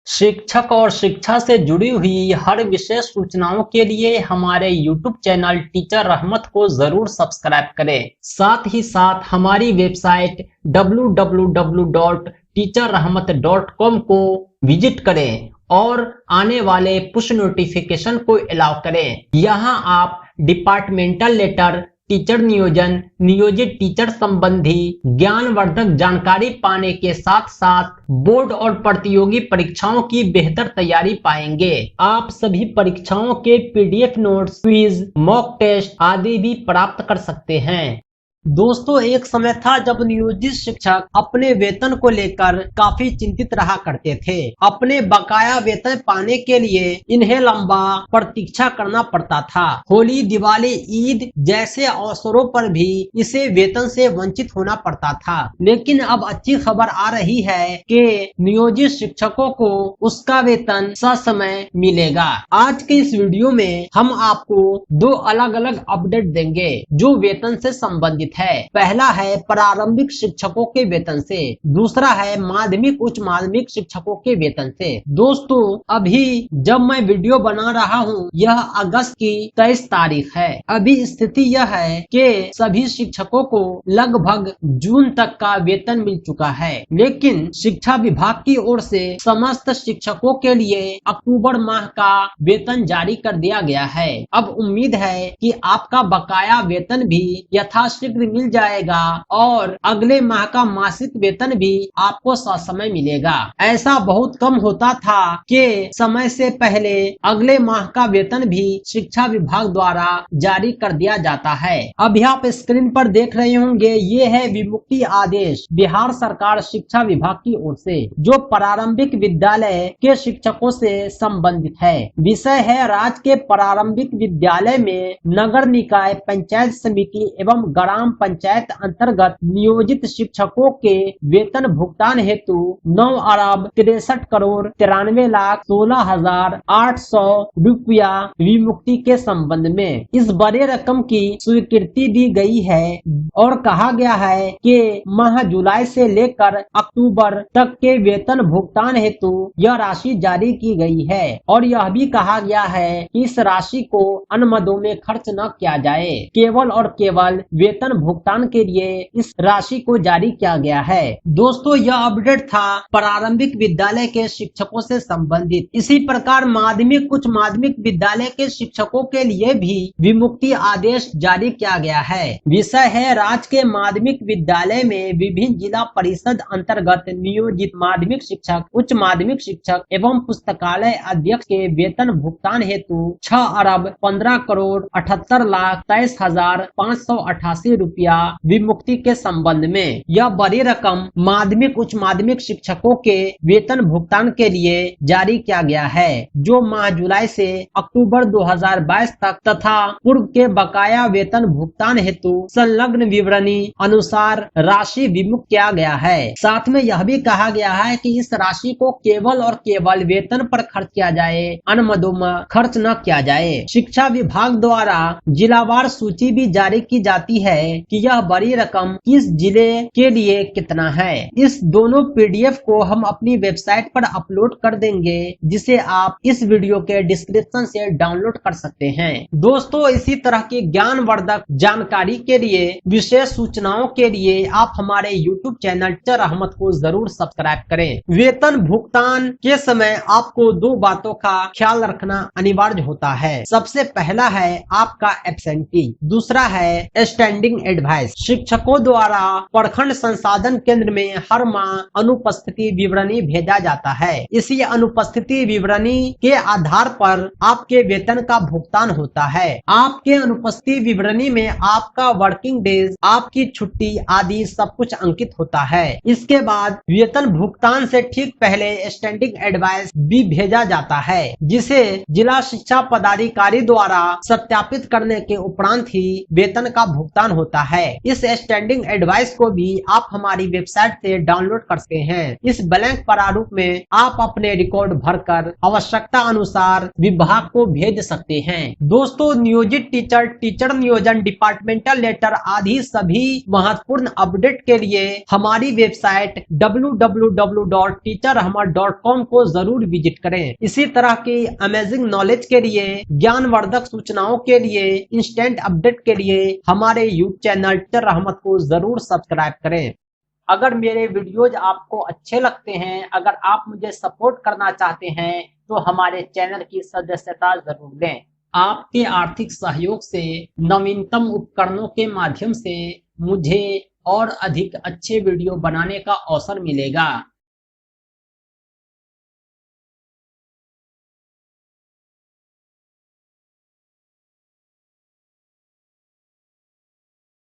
शिक्षक और शिक्षा से जुड़ी हुई हर विशेष सूचनाओं के लिए हमारे YouTube चैनल टीचर रहमत को जरूर सब्सक्राइब करें। साथ ही साथ हमारी वेबसाइट www.teacherrahmat.com को विजिट करें और आने वाले पुश नोटिफिकेशन को अलाउ करें। यहां आप डिपार्टमेंटल लेटर, टीचर नियोजन, नियोजित टीचर संबंधी ज्ञानवर्धक जानकारी पाने के साथ साथ बोर्ड और प्रतियोगी परीक्षाओं की बेहतर तैयारी पाएंगे। आप सभी परीक्षाओं के PDF notes, quiz, mock test आदि भी प्राप्त कर सकते हैं। दोस्तों, एक समय था जब नियोजित शिक्षक अपने वेतन को लेकर काफी चिंतित रहा करते थे। अपने बकाया वेतन पाने के लिए इन्हें लंबा प्रतीक्षा करना पड़ता था। होली, दिवाली, ईद जैसे अवसरों पर भी इसे वेतन से वंचित होना पड़ता था। लेकिन अब अच्छी खबर आ रही है कि नियोजित शिक्षकों को उसका वेतन ससमय मिलेगा। आज के इस वीडियो में हम आपको दो अलग अलग अपडेट देंगे जो वेतन से संबंधित है। पहला है प्रारंभिक शिक्षकों के वेतन से, दूसरा है माध्यमिक उच्च माध्यमिक शिक्षकों के वेतन से। दोस्तों, अभी जब मैं वीडियो बना रहा हूँ यह अगस्त की 23 तारीख है। अभी स्थिति यह है कि सभी शिक्षकों को लगभग जून तक का वेतन मिल चुका है, लेकिन शिक्षा विभाग की ओर से समस्त शिक्षकों के लिए अक्टूबर माह का वेतन जारी कर दिया गया है। अब उम्मीद है कि आपका बकाया वेतन भी यथाशीघ्र मिल जाएगा और अगले माह का मासिक वेतन भी आपको ससमय मिलेगा। ऐसा बहुत कम होता था कि समय से पहले अगले माह का वेतन भी शिक्षा विभाग द्वारा जारी कर दिया जाता है। अभी आप स्क्रीन पर देख रहे होंगे, ये है विमुक्ति आदेश बिहार सरकार शिक्षा विभाग की ओर से, जो प्रारंभिक विद्यालय के शिक्षकों से संबंधित है। विषय है राज्य के प्रारंभिक विद्यालय में नगर निकाय, पंचायत समिति एवं ग्राम पंचायत अंतर्गत नियोजित शिक्षकों के वेतन भुगतान हेतु 9,63,93,16,800 रुपया विमुक्ति के संबंध में इस बड़े रकम की स्वीकृति दी गई है और कहा गया है कि माह जुलाई से लेकर अक्टूबर तक के वेतन भुगतान हेतु यह राशि जारी की गई है और यह भी कहा गया है कि इस राशि को अन्य मदों में खर्च न किया जाए। केवल और केवल वेतन भुगतान के लिए इस राशि को जारी किया गया है। दोस्तों, यह अपडेट था प्रारंभिक विद्यालय के शिक्षकों से संबंधित। इसी प्रकार माध्यमिक उच्च माध्यमिक विद्यालय के शिक्षकों के लिए भी विमुक्ति आदेश जारी किया गया है। विषय है राज्य के माध्यमिक विद्यालय में विभिन्न जिला परिषद अंतर्गत नियोजित माध्यमिक शिक्षक, उच्च माध्यमिक शिक्षक एवं पुस्तकालय अध्यक्ष के वेतन भुगतान हेतु 6,15,78,23,588 रुपया विमुक्ति के संबंध में यह बड़ी रकम माध्यमिक उच्च माध्यमिक शिक्षकों के वेतन भुगतान के लिए जारी किया गया है, जो माह जुलाई से अक्टूबर 2022 तक तथा पूर्व के बकाया वेतन भुगतान हेतु संलग्न विवरणी अनुसार राशि विमुक्त किया गया है। साथ में यह भी कहा गया है कि इस राशि को केवल और केवल वेतन पर खर्च किया जाए, अन्य मदों में खर्च न किया जाए। शिक्षा विभाग द्वारा जिलावार सूची भी जारी की जाती है कि यह बड़ी रकम किस जिले के लिए कितना है। इस दोनों PDF को हम अपनी वेबसाइट पर अपलोड कर देंगे, जिसे आप इस वीडियो के डिस्क्रिप्शन से डाउनलोड कर सकते हैं। दोस्तों, इसी तरह की ज्ञानवर्धक जानकारी के लिए, विशेष सूचनाओं के लिए आप हमारे YouTube चैनल टीचर रहमत को जरूर सब्सक्राइब करें। वेतन भुगतान के समय आपको दो बातों का ख्याल रखना अनिवार्य होता है। सबसे पहला है आपका एब्सेंटी, दूसरा है स्टैंडिंग एडवाइस। शिक्षकों द्वारा प्रखंड संसाधन केंद्र में हर माह अनुपस्थिति विवरणी भेजा जाता है। इसी अनुपस्थिति विवरणी के आधार पर आपके वेतन का भुगतान होता है। आपके अनुपस्थिति विवरणी में आपका वर्किंग डेज, आपकी छुट्टी आदि सब कुछ अंकित होता है। इसके बाद वेतन भुगतान से ठीक पहले स्टैंडिंग एडवाइस भी भेजा जाता है, जिसे जिला शिक्षा पदाधिकारी द्वारा सत्यापित करने के उपरांत ही वेतन का भुगतान होता सकता है। इस स्टैंडिंग एडवाइस को भी आप हमारी वेबसाइट से डाउनलोड कर सकते हैं। इस ब्लैंक प्रारूप में आप अपने रिकॉर्ड भरकर आवश्यकता अनुसार विभाग को भेज सकते हैं। दोस्तों, नियोजित टीचर, टीचर नियोजन, डिपार्टमेंटल लेटर आदि सभी महत्वपूर्ण अपडेट के लिए हमारी वेबसाइट www.teacherhammer.com को जरूर विजिट करें। इसी तरह की अमेजिंग नॉलेज के लिए, ज्ञानवर्धक सूचनाओं के लिए, इंस्टेंट अपडेट के लिए हमारे यूट्यूब चैनल टीचर रहमत को जरूर सब्सक्राइब करें। अगर मेरे वीडियोज आपको अच्छे लगते हैं, अगर आप मुझे सपोर्ट करना चाहते हैं तो हमारे चैनल की सदस्यता जरूर लें। आपके आर्थिक सहयोग से नवीनतम उपकरणों के माध्यम से मुझे और अधिक अच्छे वीडियो बनाने का अवसर मिलेगा।